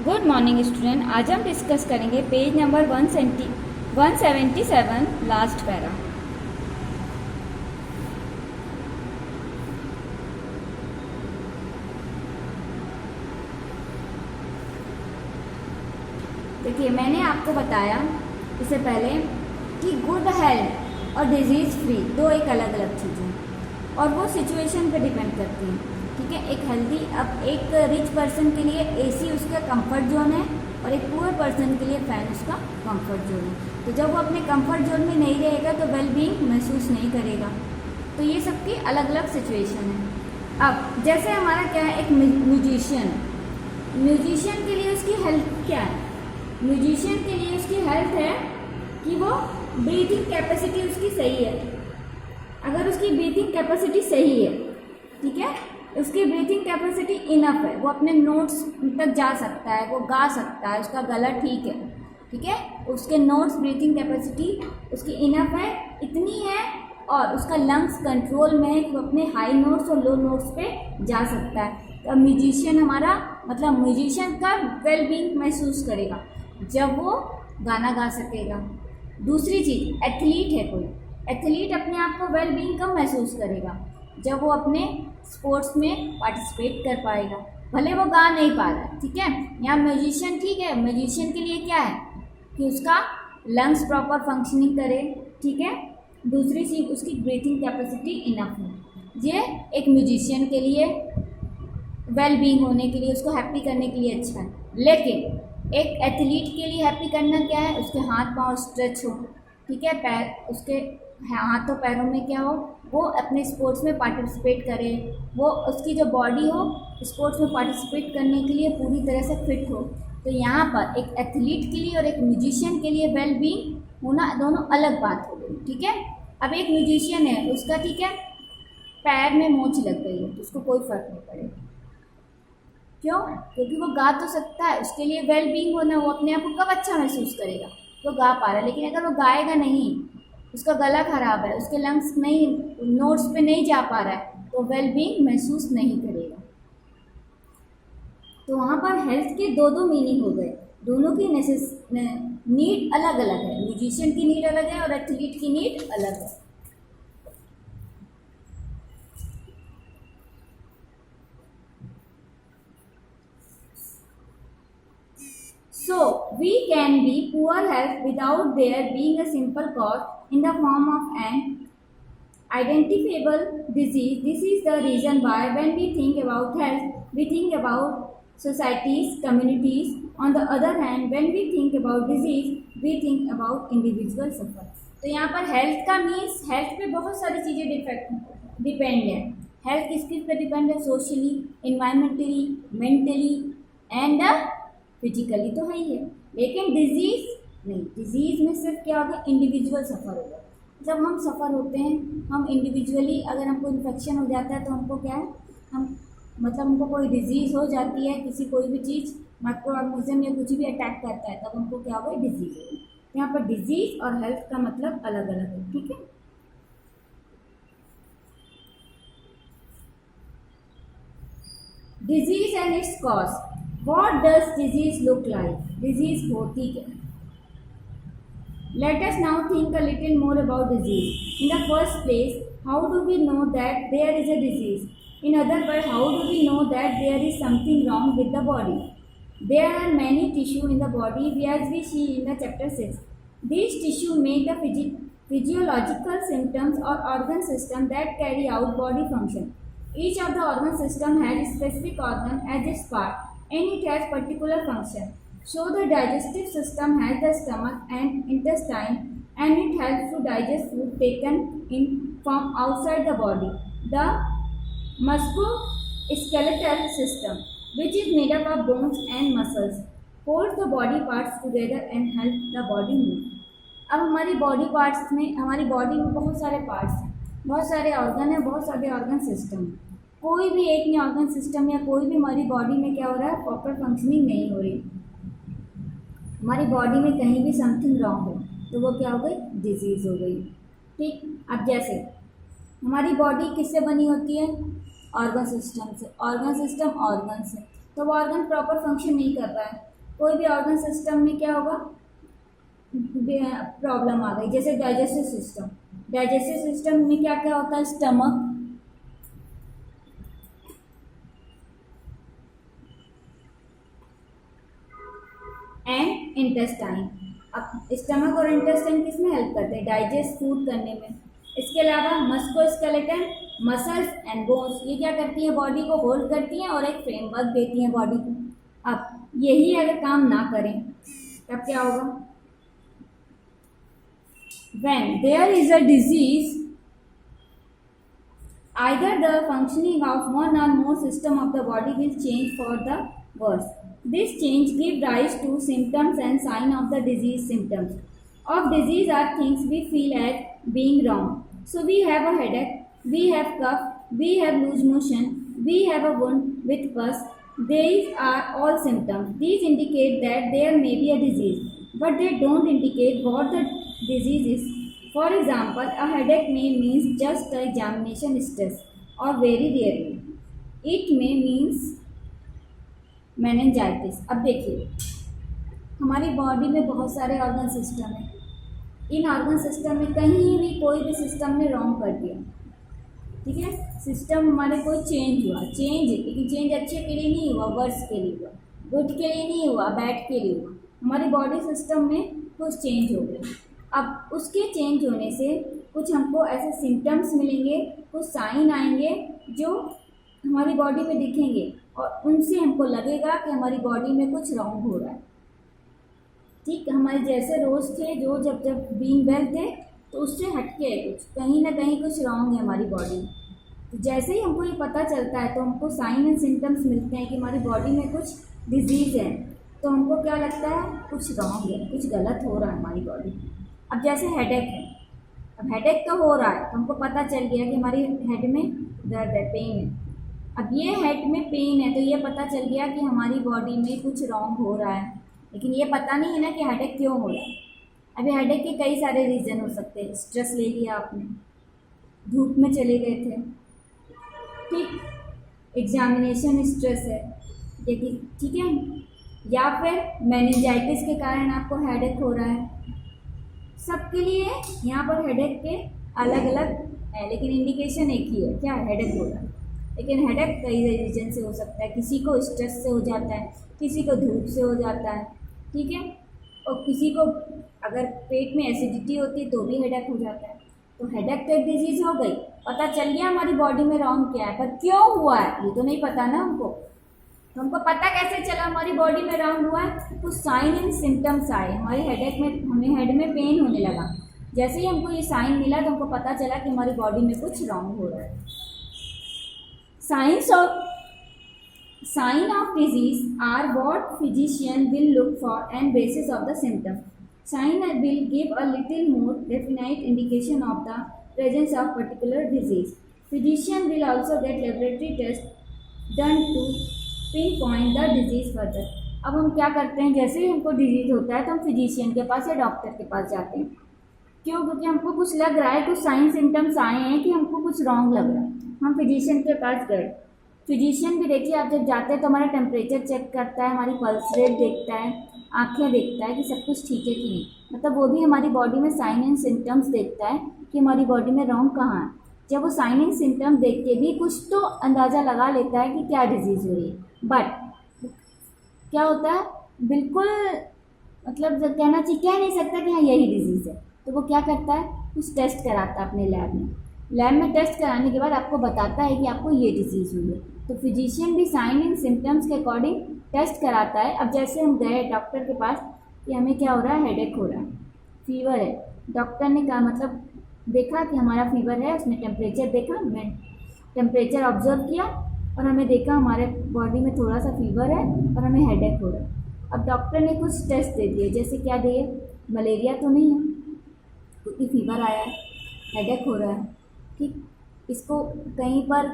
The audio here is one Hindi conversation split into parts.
Good morning student. आज हम डिस्कस करेंगे पेज नंबर 177 लास्ट पैरा। देखिए, मैंने आपको बताया इससे पहले कि गुड हेल्थ और डिजीज़ फ्री दो एक अलग अलग चीज़ें और वो सिचुएशन पे डिपेंड करती हैं। ठीक है, एक हेल्दी, अब एक रिच पर्सन के लिए एसी उसका कंफर्ट जोन है और एक पुअर पर्सन के लिए फ़ैन उसका कंफर्ट जोन है। तो जब वो अपने कंफर्ट जोन में नहीं रहेगा तो वेल बीइंग महसूस नहीं करेगा। तो ये सबकी अलग अलग सिचुएशन है। अब जैसे हमारा क्या है, एक म्यूजिशियन के लिए उसकी हेल्थ क्या है? म्यूजिशियन के लिए उसकी हेल्थ है कि वो ब्रीथिंग कैपेसिटी उसकी सही है। अगर उसकी ब्रीथिंग कैपेसिटी सही है, ठीक है, उसकी ब्रीथिंग कैपेसिटी इनफ है, वो अपने नोट्स तक जा सकता है, वो गा सकता है, उसका गला ठीक है, ठीक है, उसके नोट्स ब्रीथिंग कैपेसिटी उसकी इनफ है, इतनी है, और उसका लंग्स कंट्रोल में है कि वो अपने हाई नोट्स और लो नोट्स पे जा सकता है। तो म्यूजिशियन हमारा मतलब म्यूजिशियन का वेल बीइंग महसूस करेगा जब वो गाना गा सकेगा। दूसरी चीज़, एथलीट है कोई, एथलीट अपने आप को वेल बीइंग कब महसूस करेगा? जब वो अपने स्पोर्ट्स में पार्टिसिपेट कर पाएगा, भले वो गा नहीं पा रहा है। ठीक है, यहाँ म्यूजिशियन, ठीक है, म्यूजिशियन के लिए क्या है कि उसका लंग्स प्रॉपर फंक्शनिंग करे, ठीक है। दूसरी चीज़, उसकी ब्रीथिंग कैपेसिटी इनफ है। ये एक म्यूजिशियन के लिए वेल बीइंग होने के लिए, उसको हैप्पी करने के लिए अच्छा है। लेकिन एक एथलीट के लिए हैप्पी करना क्या है? उसके हाथ पाँव स्ट्रेच हो, ठीक है, पैर उसके हाथों पैरों में क्या हो, वो अपने स्पोर्ट्स में पार्टिसिपेट करे, वो उसकी जो बॉडी हो स्पोर्ट्स में पार्टिसिपेट करने के लिए पूरी तरह से फिट हो। तो यहाँ पर एक एथलीट के लिए और एक म्यूजिशियन के लिए वेल बीइंग होना दोनों अलग बात हो गई। ठीक है, अब एक म्यूजिशियन है, उसका ठीक है पैर में मोच लग गई है तो उसको कोई फर्क नहीं पड़ेगा। क्यों? क्योंकि वो गा तो सकता है, उसके लिए वेल बीइंग होना, वो अपने आप को कब अच्छा महसूस करेगा? वो गा पा रहा है। लेकिन अगर वो गाएगा नहीं, उसका गला खराब है, उसके लंग्स नहीं, नोट्स पे नहीं जा पा रहा है, तो वेल बीइंग महसूस नहीं करेगा। तो वहाँ पर हेल्थ के दो दो मीनिंग हो गए, दोनों की नीड अलग अलग है। म्यूजिशियन की नीड अलग है और एथलीट की नीड अलग है। So, we can be poor health without there being a simple cause in the form of an identifiable disease. This is the reason why when we think about health, we think about societies, communities. On the other hand, when we think about disease, we think about individual suffer. तो यहाँ पर हेल्थ का मीन्स हेल्थ पे बहुत सारी चीज़ें डिपेंड है। हेल्थ किस किस पे डिपेंड है? Socially, environmentally, mentally and physically तो है ही है। लेकिन डिजीज़ नहीं, डिजीज़ में सिर्फ क्या होगा? इंडिविजुअल सफ़र होगा। जब हम सफ़र होते हैं, हम इंडिविजुअली, अगर हमको इन्फेक्शन हो जाता है तो हमको क्या है, हम मतलब हमको कोई डिजीज़ हो जाती है, किसी कोई भी चीज़ माइक्रो ऑर्गेनिज्म या कुछ भी अटैक करता है, तब हमको क्या होगा? डिजीज़ होगी। यहाँ पर डिजीज़ और हेल्थ का मतलब अलग अलग है। ठीक है, disease and it's cause. What does disease look like? Disease होती क्या? Let us now think a little more about disease. In the first place, how do we know that there is a disease? In other words, how do we know that there is something wrong with the body? There are many tissue in the body, as we see in the chapter 6. These tissue make the physiological symptoms or organ system that carry out body function. Each of the organ system has a specific organ as its part, and it has particular function. So the digestive system has the stomach and intestine, and it helps to digest food taken in from outside the body. The musculoskeletal system, which is made up of bones and muscles, holds the body parts together and helps the body move. अब हमारी बॉडी पार्ट्स में, हमारी बॉडी में बहुत सारे पार्ट्स हैं, बहुत सारे ऑर्गन हैं, बहुत सारे ऑर्गन सिस्टम हैं। कोई भी एक में ऑर्गन सिस्टम या कोई भी हमारी बॉडी में क्या हो रहा है? प्रॉपर फंक्शनिंग नहीं हो रही। हमारी बॉडी में कहीं भी समथिंग रॉन्ग हो तो वो क्या हो गई? डिजीज़ हो गई। ठीक, अब जैसे हमारी बॉडी किससे बनी होती है? ऑर्गन सिस्टम से। ऑर्गन सिस्टम ऑर्गन से, तो वो ऑर्गन प्रॉपर फंक्शन नहीं कर रहा है, कोई भी ऑर्गन सिस्टम में क्या होगा, प्रॉब्लम आ गई। जैसे डाइजेस्टिव सिस्टम, डाइजेस्टिव सिस्टम में क्या क्या होता है, स्टमक, एंड इंटेस्टाइन। अब स्टमक और इंटेस्टाइन किस में हेल्प करते हैं, डाइजेस्ट फूड करने में। इसके अलावा मस्कुलोस्केलेटन, मसल्स एंड बोन्स, ये क्या करती है, बॉडी को होल्ड करती हैं और एक फ्रेमवर्क देती हैं बॉडी को। अब यही अगर काम ना करें तब क्या होगा, when there is a disease, either the functioning of one or more system of the body will change for the worse. This change gives rise to symptoms and sign of the disease. Symptoms of disease are things we feel as being wrong. So we have a headache, we have cough, we have loose motion, we have a wound with pus. These are all symptoms. These indicate that there may be a disease, but they don't indicate what the disease is. For example, a headache may means just a examination stress, or very rarely it may means meningitis. अब देखिए, हमारी बॉडी में बहुत सारे ऑर्गन सिस्टम हैं। इन ऑर्गन सिस्टम में कहीं भी कोई भी सिस्टम ने रॉन्ग कर दिया, ठीक है, सिस्टम हमारे कोई चेंज हुआ, लेकिन चेंज अच्छे के लिए नहीं हुआ, वर्स के लिए हुआ, गुड के लिए नहीं हुआ, बैड के लिए हुआ। हमारी बॉडी सिस्टम में कुछ चेंज हो गया। अब उसके चेंज होने से कुछ हमको ऐसे सिम्टम्स मिलेंगे, कुछ साइन आएंगे जो हमारी बॉडी में दिखेंगे और उनसे हमको लगेगा कि हमारी बॉडी में कुछ रॉन्ग हो रहा है। ठीक, हमारे जैसे रोज़ थे जो जब बीइंग वेल थे तो उससे हटके कुछ कहीं ना कहीं कुछ रॉन्ग है हमारी बॉडी में। तो जैसे ही हमको ये पता चलता है तो हमको साइन एंड सिम्टम्स मिलते हैं कि हमारी बॉडी में कुछ डिजीज़ है, तो हमको क्या लगता है, कुछ रॉन्ग है, कुछ गलत हो रहा है हमारी बॉडी में। अब जैसे हेडेक है, अब हेडेक तो हो रहा है तो हमको पता चल गया कि हमारी हेड में दर्द है, पेन है। अब ये हेड में पेन है तो ये पता चल गया कि हमारी बॉडी में कुछ रॉन्ग हो रहा है, लेकिन ये पता नहीं है ना कि हेडेक क्यों हो रहा है। अभी हेडेक के कई सारे रीज़न हो सकते हैं। स्ट्रेस ले लिया आपने, धूप में चले गए थे, ठीक, एग्जामिनेशन स्ट्रेस है, यदि ठीक है, या फिर मेनिंजाइटिस के कारण आपको हेडेक हो रहा है। सबके लिए यहाँ पर हेडेक के अलग अलग है, लेकिन इंडिकेशन एक ही है, क्या, हेडेक हो रहा है। लेकिन हेडेक कई रीजन से हो सकता है, किसी को स्ट्रेस से हो जाता है, किसी को धूप से हो जाता है, ठीक है, और किसी को अगर पेट में एसिडिटी होती है तो भी हेडेक हो जाता है। तो हेडेक तो एक डिजीज़ हो गई, पता चल गया हमारी बॉडी में रॉन्ग क्या है, पर क्यों हुआ है ये तो नहीं पता ना हमको। तो हमको पता कैसे चला हमारी बॉडी में रॉन्ग हुआ है, कुछ साइन एंड सिम्टम्स आए हमारे हेडेक में, हमें हेड में पेन होने लगा। जैसे ही हमको ये साइन मिला तो हमको पता चला कि हमारी बॉडी में कुछ रॉन्ग हो रहा है। Sign of disease are what physician will look for and basis of the symptom. Sign will give a little more definite indication of the presence of particular disease. Physician will also get laboratory tests done to pinpoint the disease further. अब हम क्या करते हैं, जैसे ही हमको डिजीज़ होता है तो हम फिजिशियन के पास या डॉक्टर के पास जाते हैं। क्यों, क्योंकि हमको कुछ लग रहा है, कुछ साइन सिम्टम्स आए हैं कि हमको कुछ रॉन्ग लग रहा है, हम फिजिशियन के पास गए। फिजिशियन भी देखिए, आप जब जाते हैं तो हमारा टेम्परेचर चेक करता है, हमारी पल्स रेट देखता है, आंखें देखता है कि सब कुछ ठीक है कि नहीं, मतलब वो भी हमारी बॉडी में साइन एंड सिम्टम्स देखता है कि हमारी बॉडी में रॉन्ग कहाँ है। जब वो साइन एंड सिम्टम्स देख के भी कुछ तो अंदाज़ा लगा लेता है कि क्या डिजीज़ हो रही है, बट क्या होता है, बिल्कुल मतलब कहना चाहिए, कह नहीं सकता कि हाँ यही डिजीज़ है। तो वो क्या करता है, कुछ टेस्ट कराता है अपने लैब में टेस्ट कराने के बाद आपको बताता है कि आपको ये डिजीज़ हुई है। तो फिजिशियन भी साइन एंड सिम्टम्स के अकॉर्डिंग टेस्ट कराता है। अब जैसे हम गए डॉक्टर के पास कि हमें क्या हो रहा है, हेडेक हो रहा है, फीवर है, डॉक्टर ने कहा मतलब देखा कि हमारा फीवर है, उसने टेम्परेचर देखा, मैं टेम्परेचर ऑब्जर्व किया और हमें देखा हमारे बॉडी में थोड़ा सा फीवर है और हमें हेडेक हो रहा है। अब डॉक्टर ने कुछ टेस्ट दे दिए, जैसे क्या दिए, मलेरिया तो नहीं है क्योंकि फीवर आया है, हेडेक हो रहा है, ठीक, इसको कहीं पर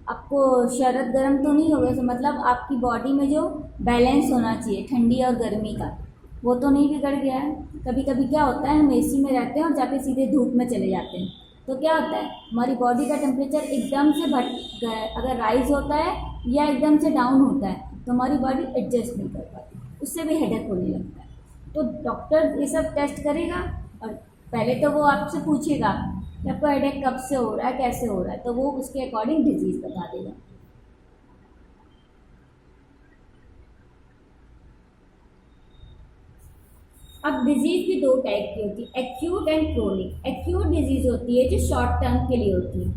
आपको शरद गर्म तो नहीं हो गया, तो मतलब आपकी बॉडी में जो बैलेंस होना चाहिए ठंडी और गर्मी का, वो तो नहीं बिगड़ गया है। कभी कभी क्या होता है, हम एसी में रहते हैं और जाके सीधे धूप में चले जाते हैं, तो क्या होता है, हमारी बॉडी का टेम्परेचर एकदम से अगर राइज होता है या एकदम से डाउन होता है तो हमारी बॉडी एडजस्ट नहीं कर पाती। उससे भी हेडेक होने लगता है। तो डॉक्टर ये सब टेस्ट करेगा और पहले तो वो आपसे पूछेगा कि आपको हेडेक कब से हो रहा है, कैसे हो रहा है, तो वो उसके अकॉर्डिंग डिजीज़ बता देगा। अब डिजीज़ भी दो टाइप की होती है, acute and chronic. Acute disease होती है जो शॉर्ट टर्म के लिए होती है।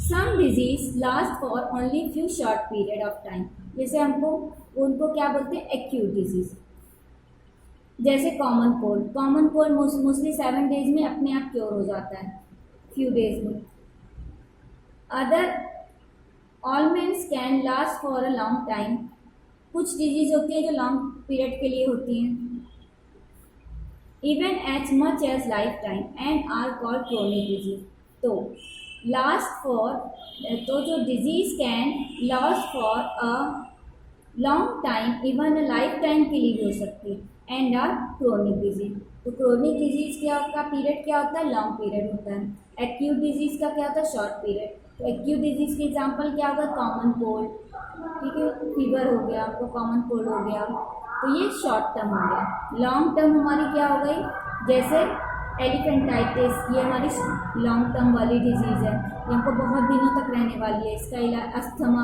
Some disease last for only few short period of time, जैसे हमको उनको क्या बोलते हैं, एक्यूट डिजीज। जैसे common cold, common cold mostly 7 days में अपने आप क्योर हो जाता है, फ्यू डेज में। Other ailments can last for a long time, कुछ डिजीज होती है जो लॉन्ग पीरियड के लिए होती हैं, even as much as life time and are called chronic disease. तो लास्ट फॉर, तो जो disease can last for a long time, even a life time के लिए भी हो सकती है, एंड आर क्रोनिक डिजीज। तो क्रोनिक डिजीज का पीरियड क्या होता है, लॉन्ग पीरियड होता है। एक्यूट डिजीज का क्या होता है, शॉर्ट पीरियड। तो एक्यूट डिजीज के एग्जांपल क्या होगा, कॉमन कोल्ड, ठीक है, फीवर हो गया, तो कॉमन कोल्ड हो गया, तो ये शॉर्ट टर्म हो गया। लॉन्ग टर्म हमारी क्या हो गई, जैसे एलिफेंटाइटिस, ये हमारी लॉन्ग टर्म वाली डिजीज़ है, ये हमको बहुत दिनों तक रहने वाली है। इसका इलाज अस्थमा,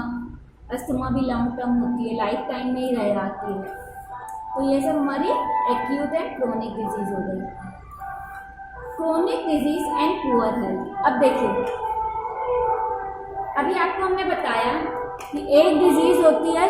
अस्थमा भी लॉन्ग टर्म होती है, लाइफ टाइम में ही रह जाती है। तो ये सब हमारी एक्यूट एंड क्रोनिक डिजीज़ हो गई। Chronic disease and poor health. अब देखिए, अभी आपको हमने बताया कि एक डिजीज़ होती है